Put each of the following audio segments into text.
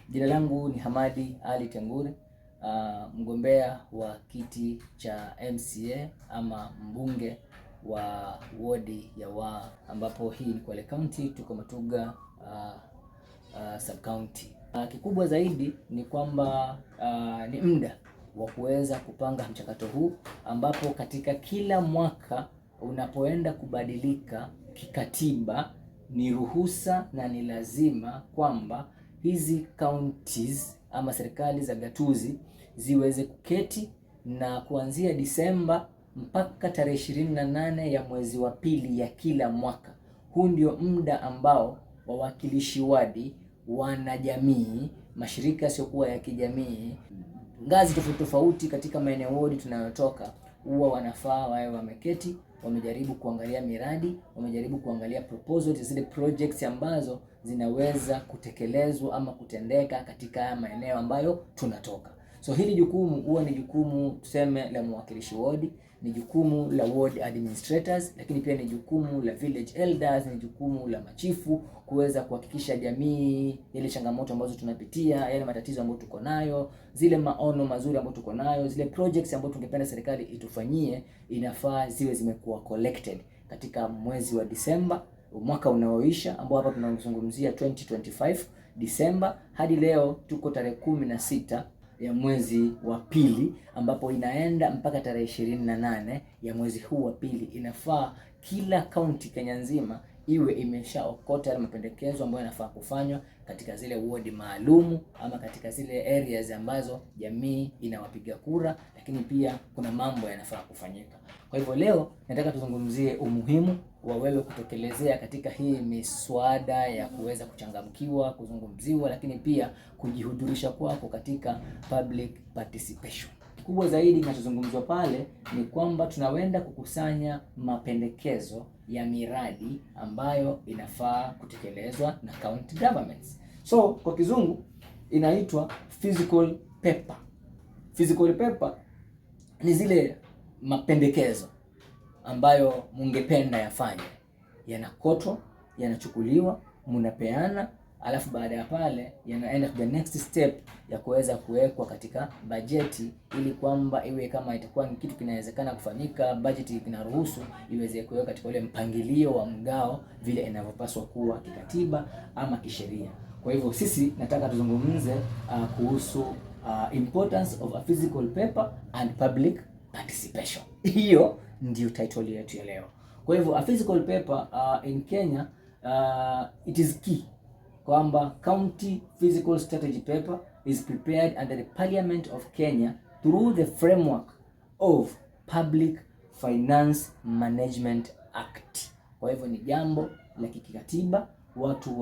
Jina langu ni Hamadi Ali Tengure, mgombea wa kiti cha MCA ama mbunge wa wodi ya Waa, ambapo hii ni Kwale County, tuko Matuga sub county. Kikubwa zaidi ni kwamba ni muda wa kuweza kupanga mchakato huu, ambapo katika kila mwaka unapoenda kubadilika kikatiba, ni ruhusa na ni lazima kwamba hizi counties ama serikali za gatuzi ziweze kuketi na kuanzia Disemba mpaka tarehe 28 ya mwezi wa pili ya kila mwaka. Huu ndio muda ambao wawakilishi wadi, wanajamii, mashirika yasiyokuwa ya kijamii, ngazi tofauti tofauti katika maeneo wodi tunayotoka, huwa wanafaa wawe wameketi, wamejaribu kuangalia miradi, wamejaribu kuangalia proposals, zile projects ambazo zinaweza kutekelezwa ama kutendeka katika haya maeneo ambayo tunatoka. So hili jukumu huwa ni jukumu tuseme la mwakilishi wodi, ni jukumu la ward administrators, lakini pia ni jukumu la village elders, ni jukumu la machifu kuweza kuhakikisha jamii ile changamoto ambazo tunapitia, yale matatizo ambayo tuko nayo, zile maono mazuri ambayo tuko nayo, zile projects ambazo tungependa serikali itufanyie, inafaa ziwe zimekuwa collected katika mwezi wa Disemba mwaka unaoisha, ambao hapa tunazungumzia 2025 Disemba, hadi leo tuko tarehe 16 ya mwezi wa pili, ambapo inaenda mpaka tarehe 28 ya mwezi huu wa pili. Inafaa kila county Kenya nzima iwe imeshaokota yale mapendekezo ambayo yanafaa kufanywa katika zile ward maalumu ama katika zile areas ambazo jamii inawapiga kura, lakini pia kuna mambo yanafaa kufanyika. Kwa hivyo leo nataka tuzungumzie umuhimu wa wewe kutekelezea katika hii miswada ya kuweza kuchangamkiwa, kuzungumziwa, lakini pia kujihudhurisha kwako katika public participation. Kubwa zaidi kinachozungumzwa pale ni kwamba tunawenda kukusanya mapendekezo ya miradi ambayo inafaa kutekelezwa na county governments. So kwa kizungu inaitwa physical paper. Physical paper ni zile mapendekezo ambayo mungependa yafanye, yanakotwa, yanachukuliwa, mnapeana, alafu baada ya pale yanaenda to the next step ya kuweza kuwekwa katika bajeti, ili kwamba iwe kama itakuwa ni kitu kinawezekana kufanyika, bajeti inaruhusu iweze kuwekwa katika ule mpangilio wa mgao vile inavyopaswa kuwa kikatiba ama kisheria. Kwa hivyo sisi nataka tuzungumze kuhusu importance of a physical paper and public participation. Hiyo ndio title yetu ya leo. Kwa hivyo a physical paper in Kenya it is key kwamba county physical strategy paper is prepared under the Parliament of Kenya through the framework of Public Finance Management Act. Kwa hivyo ni jambo la kikatiba, watu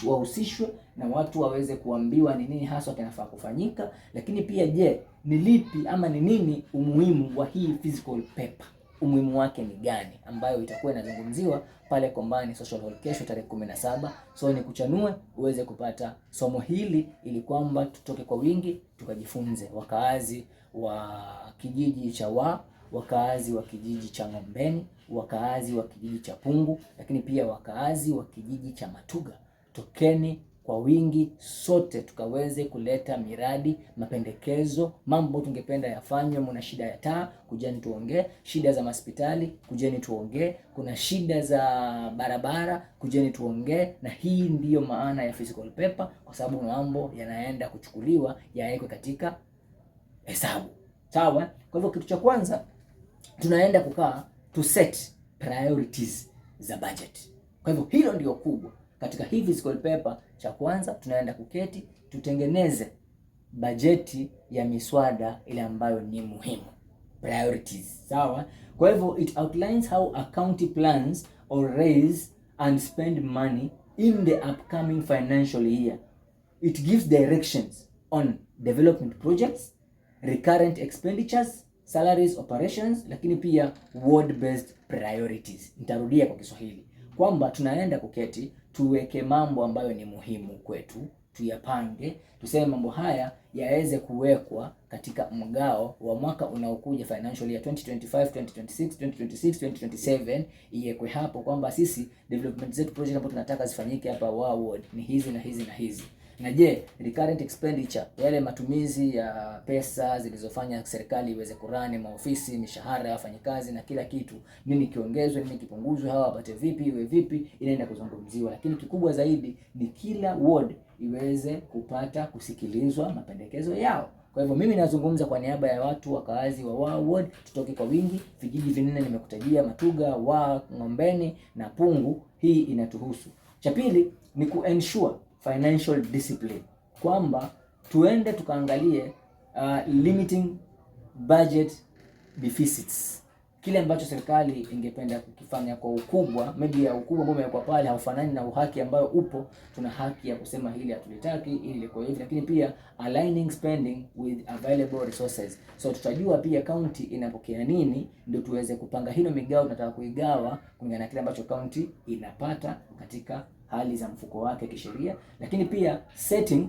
wahusishwe na watu waweze kuambiwa ni nini hasa kinafaa kufanyika, lakini pia je, ni lipi ama ni nini umuhimu wa hii physical paper, umuhimu wake ni gani, ambayo itakuwa inazungumziwa pale Kombani Social Hall kesho tarehe 17. So ni kuchanue uweze kupata somo hili ili kwamba tutoke kwa wingi tukajifunze, wakaazi wa kijiji cha Waa, wakaazi wa kijiji cha Ngombeni, wakaazi wa kijiji cha Pungu, lakini pia wakaazi wa kijiji cha Matuga. Tokeni kwa wingi sote tukaweze kuleta miradi, mapendekezo, mambo tungependa yafanywe. Mna shida ya taa, kujeni tuongee. Shida za hospitali, kujeni tuongee. Kuna shida za barabara, kujeni tuongee. Na hii ndiyo maana ya physical paper, kwa sababu mambo yanaenda kuchukuliwa yawekwe katika hesabu. Sawa? Kwa hivyo kitu cha kwanza tunaenda kukaa to set priorities za budget. Kwa hivyo hilo ndio kubwa katika hii physical paper. Cha kwanza tunaenda kuketi tutengeneze bajeti ya miswada ile ambayo ni muhimu, priorities. Sawa? Kwa hivyo it outlines how a county plans or raise and spend money in the upcoming financial year. It gives directions on development projects, recurrent expenditures, salaries, operations, lakini pia ward based priorities. Nitarudia kwa Kiswahili kwamba tunaenda kuketi tuweke mambo ambayo ni muhimu kwetu, tuyapange, tuseme mambo haya yaweze kuwekwa katika mgao wa mwaka unaokuja, financial year 2025 2026 iwekwe hapo kwamba sisi development zetu, project ambazo tunataka zifanyike hapa Waa ward ni hizi na hizi na hizi. Na je, recurrent expenditure, yale matumizi ya pesa zilizofanya serikali iweze kurani maofisi, mishahara ya wafanyikazi na kila kitu, nini kiongezwe, nini kipunguzwe, hawa wapate vipi, iwe vipi, inaenda kuzungumziwa. Lakini kikubwa zaidi ni kila ward iweze kupata kusikilizwa mapendekezo yao. Kwa hivyo mimi nazungumza kwa niaba ya watu wakaazi wa ward, tutoke kwa wingi. Vijiji vinne nimekutajia, Matuga, Ng'ombeni na Pungu, hii inatuhusu. Cha pili ni ensure financial discipline, kwamba tuende tukaangalie limiting budget deficits. Kile ambacho serikali ingependa kukifanya kwa ukubwa, maybe ya ukubwa ambao umekuwa pale haufanani na uhaki ambayo upo. Tuna haki ya kusema hili hatulitaki, ili liko hivi, lakini pia aligning spending with available resources. So tutajua pia county inapokea nini, ndio tuweze kupanga hilo migao tunataka kuigawa kulingana na kile ambacho county inapata katika hali za mfuko wake kisheria. Lakini pia setting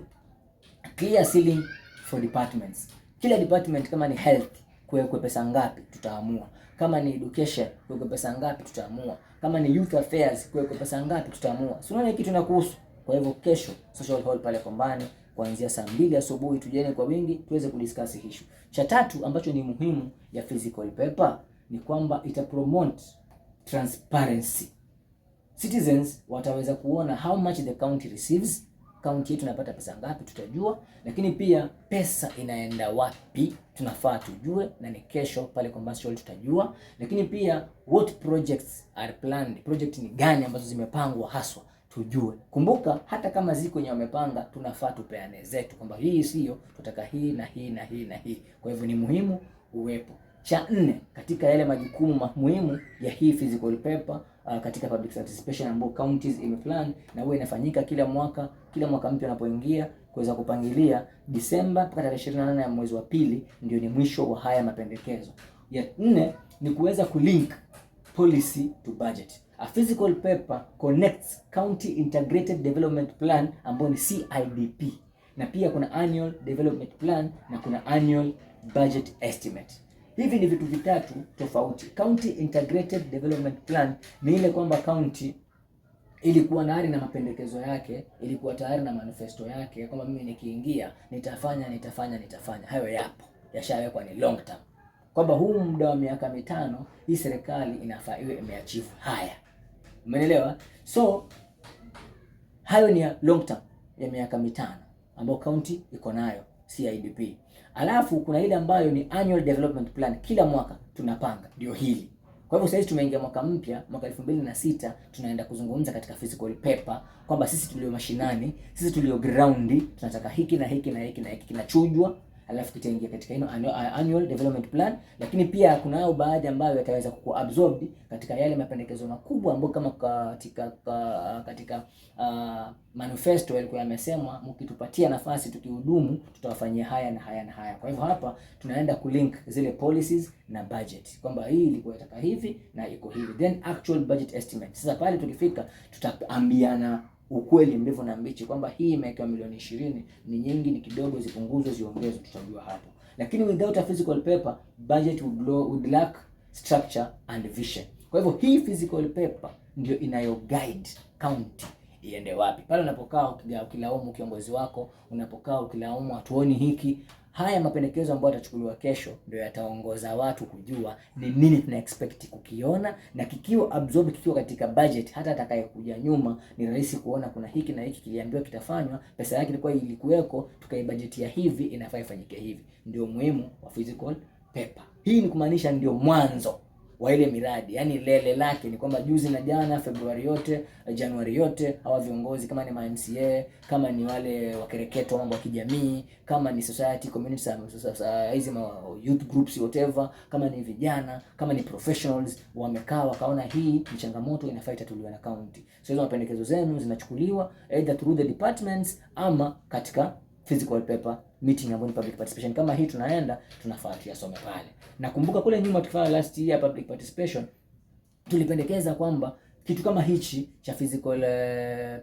clear ceiling for departments. Kila department, kama ni health kuwekwe pesa ngapi tutaamua, kama ni education kuwekwe pesa ngapi tutaamua, kama ni youth affairs kuwekwe pesa ngapi tutaamua. Si unaona kitu inakuhusu. Kwa hivyo kesho social hall pale Kombani kuanzia saa 2 asubuhi tujeni kwa wingi tuweze kudiscuss issue. Cha tatu ambacho ni muhimu ya physical paper ni kwamba ita promote transparency. Citizens wataweza kuona how much the county receives, county yetu tunapata pesa ngapi tutajua, lakini pia pesa inaenda wapi tunafaa tujue, na ni kesho pale Commercial tutajua. Lakini pia what projects are planned, project ni gani ambazo zimepangwa haswa tujue. Kumbuka hata kama ziko kwenye wamepanga, tunafaa tupeane zetu kwamba hii sio, tutaka hii na hii na hii na hii. Kwa hivyo ni muhimu uwepo. Cha 4 katika yale majukumu muhimu ya hii physical paper katika public participation ambayo counties imeplan na huwa inafanyika kila mwaka mpya unapoingia, kuweza kupangilia Disemba mpaka tarehe 28 ya mwezi wa pili ndio ni mwisho wa haya mapendekezo. Ya 4 ni kuweza kulink policy to budget. A physical paper connects county integrated development plan ambayo ni CIDP, na pia kuna annual development plan na kuna annual budget estimate. Hivi ni vitu vitatu tofauti. County integrated development plan ni ile kwamba county ilikuwa tayari na mapendekezo yake, ilikuwa tayari na manifesto yake kwamba mimi nikiingia nitafanya. Hayo yapo, yashawekwa, ni long term, kwamba huu muda wa miaka 5 hii serikali inafaa iwe imeachieve haya. Umeelewa? So hayo ni ya long term ya miaka 5 ambayo county iko nayo CIDP. Alafu kuna ile ambayo ni annual development plan, kila mwaka tunapanga, ndio hili. Kwa hivyo sasa tumeingia mwaka mpya, mwaka 2006, tunaenda kuzungumza katika physical paper kwamba sisi tulio mashinani, sisi tulio ground, tunataka hiki na hiki na hiki na hiki kinachujwa, alafu kitaingia katika annual development plan. Lakini pia kuna baadhi ambayo yataweza kuabsorb katika yale mapendekezo makubwa ambayo kama katika manifesto yalikuwa yamesemwa, mkitupatia nafasi tukihudumu tutawafanyia haya na haya na haya. Kwa hivyo hapa tunaenda kulink zile policies na budget kwamba hii ilikuwa itaka hivi na iko hivi, then actual budget estimate. Sasa pale tukifika tutaambiana ukweli mbivu na mbichi kwamba hii imewekewa milioni 20, ni nyingi, ni kidogo, zipunguzwe, ziongezwe, tutajua hapo. Lakini without a physical paper, budget would lack structure and vision. Kwa hivyo hii physical paper ndio inayo guide county iende wapi. Pale unapokaa ukilaumu kiongozi wako, unapokaa ukilaumu hatuoni hiki, haya mapendekezo ambayo yatachukuliwa kesho ndio yataongoza watu kujua ni nini tuna expect kukiona, na kikiwa absorb, kikiwa katika budget, hata atakayekuja nyuma ni rahisi kuona kuna hiki na hiki kiliambiwa kitafanywa, pesa yake ilikuweko, tukaibajetia hivi, inafaa ifanyike hivi. Ndio muhimu wa physical paper. Hii ni kumaanisha ndio mwanzo wa ile miradi, yani lele lake ni kwamba juzi na jana, Februari yote, Januari yote, hawa viongozi kama ni MCA, kama ni wale wakereketo mambo ya kijamii, kama ni society community hizi youth groups whatever, kama ni vijana, kama ni professionals, wamekaa wakaona hii ni changamoto inafaa itatuliwa na county. So hizo mapendekezo zenu zinachukuliwa either through the departments ama katika physical paper meeting ambayo ni public participation. Kama hii tunaenda tunafuatia some pale. Nakumbuka kule nyuma tukifanya last year public participation tulipendekeza kwamba kitu kama hichi cha physical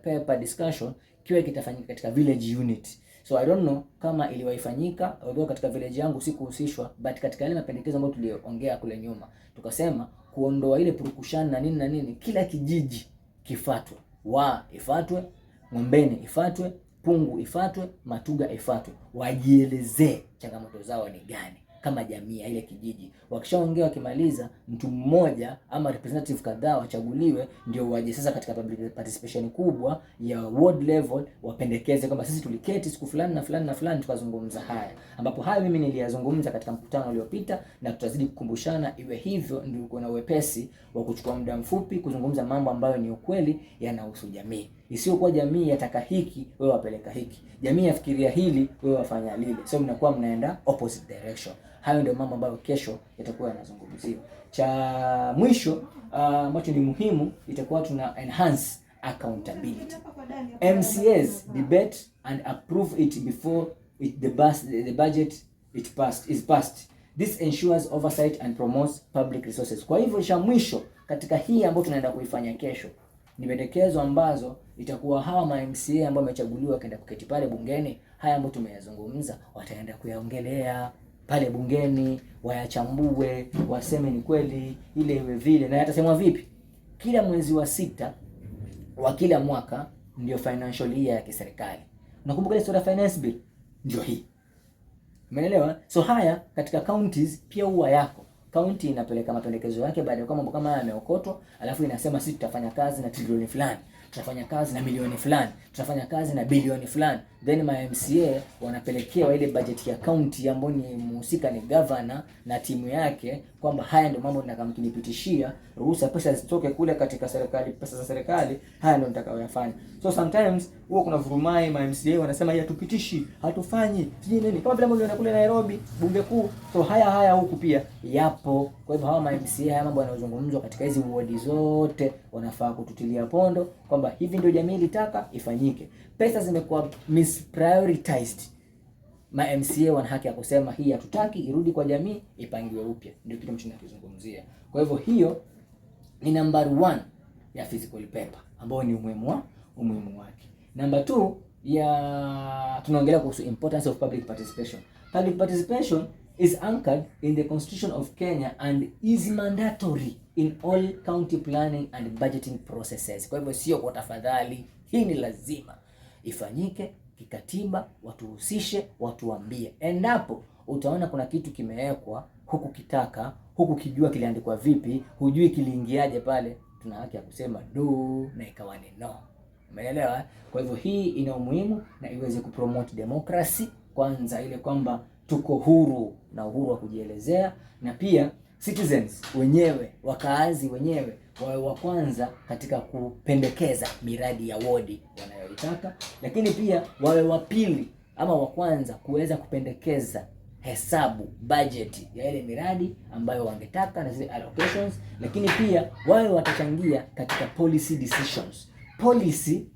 paper discussion kiwe kitafanyika katika village unit. So I don't know kama iliwaifanyika, although katika village yangu sikuhusishwa, but katika yale mapendekezo ambayo tuliongea kule nyuma tukasema kuondoa ile purukushani na nini, kila kijiji kifuatwe, ifuatwe, Ng'ombeni ifuatwe, Pungu ifatwe, Matuga ifatwe, wajielezee changamoto zao ni gani kama jamii ile kijiji. Wakishaongea wakimaliza, mtu mmoja ama representative kadhaa wachaguliwe, ndio waje sasa katika public participation kubwa ya ward level, wapendekeze kwamba sisi tuliketi siku fulani na fulani na fulani tukazungumza haya, ambapo hayo mimi niliyazungumza katika mkutano uliopita, na tutazidi kukumbushana. Iwe hivyo ndio uko na wepesi wa kuchukua muda mfupi kuzungumza mambo ambayo ni ukweli yanahusu jamii. Isiyokuwa jamii yataka hiki, wewe wapeleka hiki, jamii yafikiria hili, wewe wafanya lile, so mnakuwa mnaenda opposite direction. Hayo ndio mambo ambayo kesho yatakuwa yanazungumziwa. Cha mwisho ambacho ni muhimu, itakuwa tuna enhance accountability. MCAs debate and approve it before the budget is passed. This ensures oversight and promotes public resources. Kwa hivyo cha mwisho katika hii ambayo tunaenda kuifanya kesho ni pendekezo ambazo itakuwa hawa ma MCA ambao wamechaguliwa kaenda kuketi pale bungeni, haya ambayo tumeyazungumza wataenda kuyaongelea pale bungeni, wayachambue, waseme ni kweli ile iwe vile. Na yatasemwa vipi? Kila mwezi wa 6 wa kila mwaka ndio financial year ya kiserikali. Unakumbuka ile sura finance bill? Ndio hii. Umeelewa? So haya katika counties pia huwa yako. County inapeleka mapendekezo yake baada ya kwa mambo kama haya yameokotwa, alafu inasema sisi tutafanya kazi na trilioni fulani, tutafanya kazi na milioni fulani, tutafanya kazi na bilioni fulani. Then ma MCA wanapelekewa ile budget ya county ambayo ni mhusika ni governor na timu yake, kwamba haya ndio mambo nataka mkinipitishia ruhusa pesa zitoke kule katika serikali, pesa za serikali, haya ndio nitakayoyafanya. So sometimes huwa kuna vurumai, ma MCA wanasema hatupitishi, hatufanyi, sijui nini, kama vile ambavyo kule Nairobi bunge kuu. So haya huku pia yapo. Kwa hivyo hawa ma MCA, haya mambo yanayozungumzwa katika hizi ward zote wanafaa kututilia pondo kwamba hivi ndio jamii ilitaka ifanyike. Pesa zimekuwa misprioritized. Ma MCA wana haki ya kusema hii hatutaki, irudi kwa jamii, ipangiwe upya. Ndio kitu mchana kizungumzia. Kwa hivyo hiyo ni number 1 ya physical paper ambao ni umuhimu wake. Number 2 ya tunaongelea kuhusu importance of public participation. Public participation is anchored in the Constitution of Kenya and is mandatory in all county planning and budgeting processes. Kwa hivyo sio kwa tafadhali, hii ni lazima ifanyike kikatiba, watuhusishe, watuambie. Endapo utaona kuna kitu kimewekwa huku kitaka, huku kijua kiliandikwa vipi, hujui kiliingiaje pale, tuna haki ya kusema do na ikawa ni no. Umeelewa? Kwa hivyo hii ina umuhimu na iweze kupromote democracy kwanza, ile kwamba tuko huru na uhuru wa kujielezea, na pia citizens wenyewe, wakaazi wenyewe wawe wa kwanza katika kupendekeza miradi ya wodi wanayoitaka, lakini pia wawe wa pili ama wa kwanza kuweza kupendekeza hesabu budget ya ile miradi ambayo wangetaka na zile allocations, lakini pia wawe watachangia katika policy decisions. Policy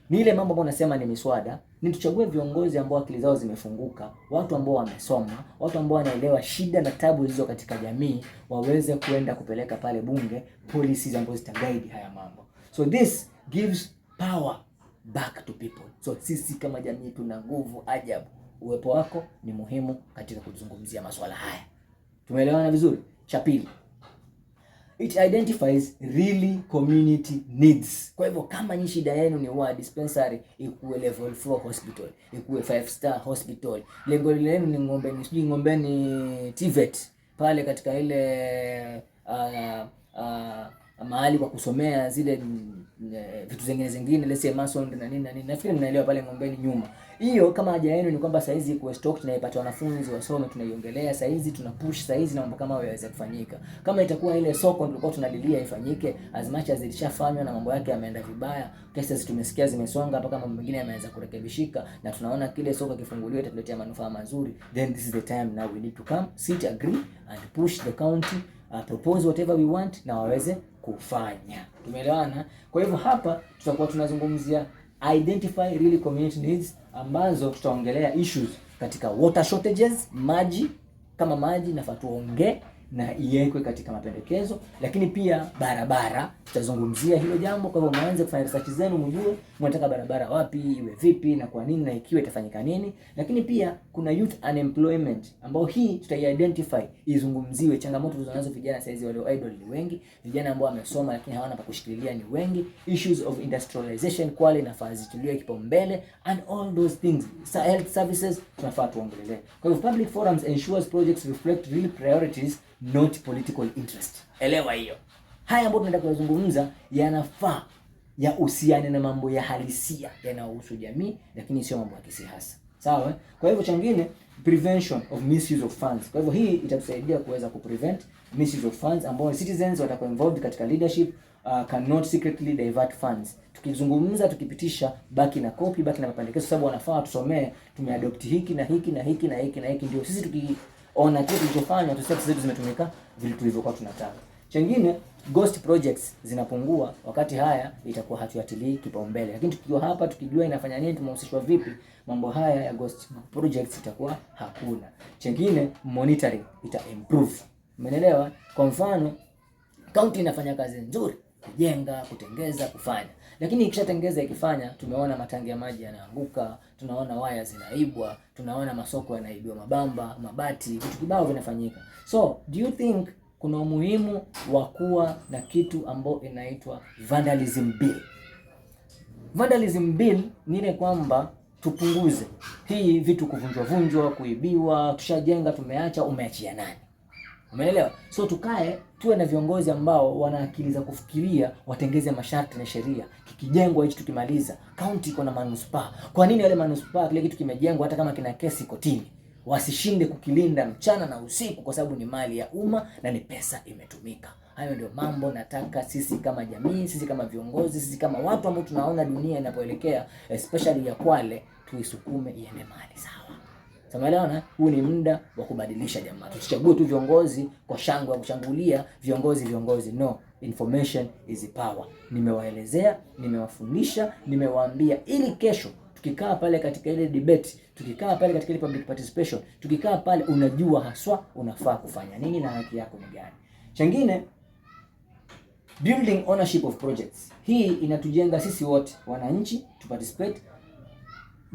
ni ile mambo ambayo nasema ni miswada, ni tuchague viongozi ambao akili zao zimefunguka, watu ambao wamesoma, watu ambao wanaelewa shida na tabu hizo katika jamii, waweze kuenda kupeleka pale bunge policies ambazo zitaguide haya mambo. So this gives power back to people. So sisi kama jamii tuna nguvu ajabu. Uwepo wako ni muhimu katika kuzungumzia masuala haya. Tumeelewana vizuri? Cha pili, it identifies really community needs. Kwa hivyo kama ni shida yenu ni wa dispensary, ikuwe level 4 hospital, ikuwe 5-star hospital, lengo lenu ni ng'ombe ni TVET pale katika ile mahali kwa kusomea zile vitu zingine let's say mason na nini. Nafikiri mnaelewa pale Ngombeni nyuma. Hiyo kama haja yenu ni kwamba saizi ikuwe stock na ipate wanafunzi wasome, tunaiongelea saizi, tuna push saizi na mambo kama hayo yaweze kufanyika. Kama itakuwa ile soko tulikuwa tunalilia ifanyike, as much as ilishafanywa na mambo yake yameenda vibaya, cases tumesikia zimesonga hapa, kama mambo mengine yameanza kurekebishika na tunaona kile soko kifunguliwe itatuletea manufaa mazuri, then this is the time now we need to come sit, agree and push the county, propose whatever we want na waweze kufanya. Tumeelewana? Kwa hivyo hapa tutakuwa tunazungumzia identify really community needs, ambazo tutaongelea issues katika water shortages, maji, kama maji nafaa tuongee na iwekwe katika mapendekezo. Lakini pia barabara, tutazungumzia hilo jambo. Kwa hivyo mwanze kufanya research zenu, mjue mnataka barabara wapi, iwe vipi na kwa nini, na ikiwa itafanyika nini. Lakini pia kuna youth unemployment, ambao hii tutaidentify, izungumziwe. Changamoto tulizonazo vijana saizi walio idle ni wengi, vijana ambao wamesoma lakini hawana pa kushikilia ni wengi. Issues of industrialization kwale nafaa zituliwe kipaumbele, and all those things. Health services tunafaa tuongelee. Kwa hivyo public forums ensures projects reflect real priorities, not political interest. Elewa hiyo. Haya ambayo tunaenda kuzungumza yanafaa yahusiane na mambo ya halisia yanayohusu jamii, lakini sio mambo ya kisiasa. Sawa? Kwa hivyo changine, prevention of misuse of funds. Kwa hivyo hii itatusaidia kuweza kuprevent misuse of funds, ambao citizens watakuwa involved katika leadership cannot secretly divert funds. Tukizungumza, tukipitisha, baki na copy, baki na mapendekezo, sababu wanafaa tusomee, tumeadopt hiki na hiki na hiki na hiki na hiki, ndio sisi tukiona kitu kilichofanywa tuseme zetu zimetumika vile tulivyokuwa tunataka. Chengine, ghost projects zinapungua wakati haya itakuwa hatuatilii kipaumbele. Lakini tukiwa hapa tukijua inafanya nini, tumehusishwa vipi, mambo haya ya ghost projects itakuwa hakuna. Chengine, monitoring ita improve. Umeelewa? Kwa mfano, county inafanya kazi nzuri kujenga, kutengeza, kufanya, lakini ikishatengeza ikifanya, tumeona matangi ya maji yanaanguka, tunaona waya zinaibwa, tunaona masoko yanaibiwa mabamba, mabati, vitu kibao vinafanyika. So do you think kuna umuhimu wa kuwa na kitu ambao inaitwa vandalism bill? Vandalism bill ni ile kwamba tupunguze hii vitu kuvunjwa, kuibiwa, tushajenga, tumeacha, umeachia nani? Umeelewa? So tuwe na viongozi ambao wana akili za kufikiria, watengeze masharti na sheria. Kikijengwa hichi tukimaliza, county iko na manuspaa. Kwa nini wale manuspaa kile kitu kimejengwa hata kama kina kesi kotini, wasishinde kukilinda mchana na usiku, kwa sababu ni mali ya umma na ni pesa imetumika. Hayo ndio mambo nataka sisi kama jamii, sisi kama viongozi, sisi kama watu ambao tunaona dunia inapoelekea, especially ya Kwale, tuisukume iende mali sawa. Samaelewana, huu ni muda wa kubadilisha jamaa. Tusichague tu viongozi kwa shangwe, kushangulia viongozi. No, information is power. Nimewaelezea, nimewafundisha, nimewaambia, ili kesho tukikaa pale katika ile debate, tukikaa pale katika ile public participation, tukikaa pale unajua haswa unafaa kufanya nini na haki yako ni gani. Chengine, building ownership of projects. Hii inatujenga sisi wote wananchi to participate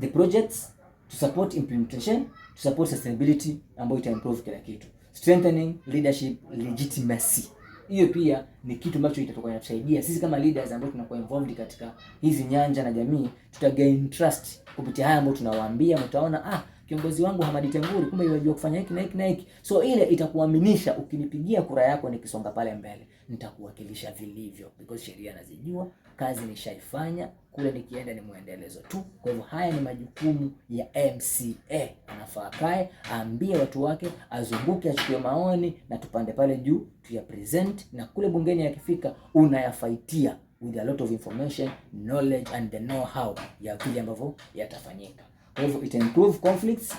the projects, to support implementation, to support sustainability, ambayo ita improve kila kitu. Strengthening leadership legitimacy. Hiyo pia ni kitu ambacho itatusaidia sisi kama leaders ambao tunakuwa involved katika hizi nyanja na jamii, gain trust kupitia haya ambayo tunawaambia. Mtaona kiongozi wangu Hamadi Tenguri kumbe yajua kufanya hiki na hiki na hiki. So ile itakuaminisha, ukinipigia kura yako nikisonga pale mbele, nitakuwakilisha vilivyo, because sheria nazijua, kazi nishaifanya, kule nikienda ni muendelezo tu. Kwa hivyo haya ni majukumu ya MCA. Anafaa kae, aambie watu wake, azunguke, achukue maoni na tupande pale juu, tuya present, na kule bungeni yakifika unayafaitia with a lot of information, knowledge and the know-how ya vile ambavyo yatafanyika. Kwa hivyo ita improve conflicts,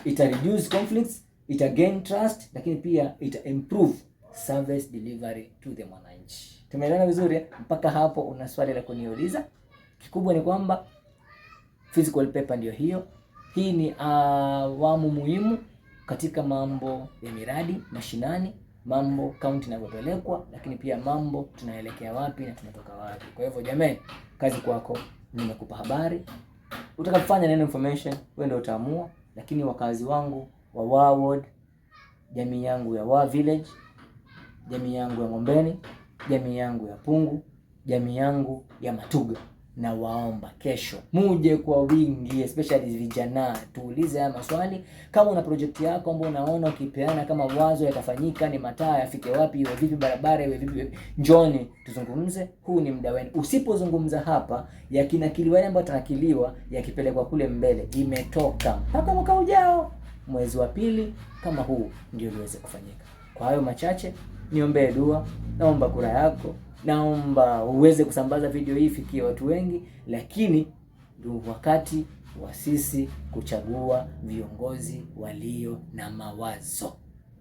ita reduce conflicts, ita gain trust, lakini pia ita improve service delivery to the mwananchi. Tumeelewana vizuri? Mpaka hapo una swali la kuniuliza? Kikubwa ni kwamba physical paper ndio hiyo. Hii ni awamu muhimu katika mambo ya miradi mashinani, mambo county inavyopelekwa, lakini pia mambo tunaelekea wapi na tunatoka wapi. Kwa hivyo jamani, kazi kwako, nimekupa habari. Utakapofanya neno information, wewe ndio utaamua, lakini wakazi wangu wa Ward, jamii yangu ya Wa Village, jamii yangu ya Ngombeni, jamii yangu ya Pungu, jamii yangu ya Matuga, na waomba kesho muje kwa wingi, especially vijana, tuulize haya maswali. Kama una project yako ambayo unaona ukipeana kama wazo yatafanyika, ni mataa yafike wapi, iwe vipi barabara, iwe vipi, njoni tuzungumze. Huu ni muda wenu. Usipozungumza hapa, yakinakiliwa yale ambayo tanakiliwa, yakipelekwa kule mbele, imetoka mpaka mwaka ujao mwezi wa pili kama huu ndio liweze kufanyika. Kwa hayo machache, niombee dua, naomba kura yako, naomba uweze kusambaza video hii fikie watu wengi, lakini ndio wakati wa sisi kuchagua viongozi walio na mawazo,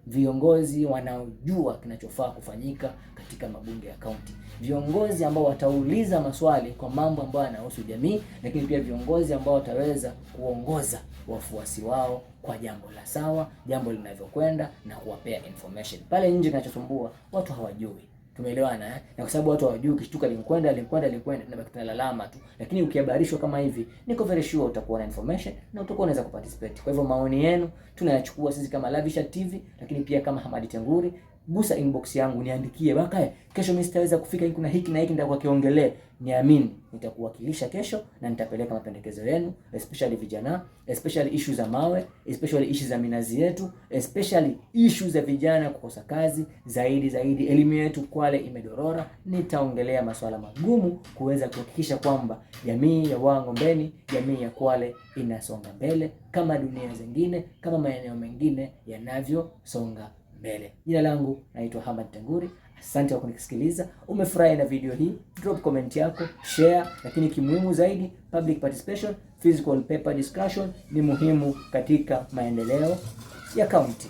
viongozi wanaojua kinachofaa kufanyika katika mabunge ya kaunti, viongozi ambao watauliza maswali kwa mambo ambayo yanahusu jamii, lakini pia viongozi ambao wataweza kuongoza wafuasi wao kwa jambo la sawa, jambo linavyokwenda na kuwapea information. Pale nje kinachosumbua watu hawajui. Tumeelewana eh? Na kwa sababu watu hawajui, kishtuka limekwenda na baki lalama tu. Lakini ukihabarishwa kama hivi, niko very sure utakuwa na information na utakuwa unaweza kuparticipate. Kwa hivyo maoni yenu tunayachukua sisi kama Lavisha TV, lakini pia kama Hamadi Tenguri. Gusa inbox yangu niandikie, baka kesho mimi sitaweza kufika, kuna hiki na hiki nitakuwa kiongelee. Niamini nitakuwakilisha kesho na nitapeleka mapendekezo yenu, especially vijana, especially issues za mawe, especially issues za minazi yetu, especially issues za vijana kukosa kazi, zaidi elimu yetu Kwale imedorora. Nitaongelea masuala magumu kuweza kuhakikisha kwamba jamii ya Wang'ombeni, jamii ya Kwale inasonga mbele kama dunia zingine, kama maeneo mengine yanavyosonga mbele. Jina langu naitwa Hamadi Tenguri. Asante kwa kunisikiliza. Umefurahi na video hii? Drop comment yako, share, lakini kimuhimu zaidi, public participation, physical paper discussion ni muhimu katika maendeleo ya county.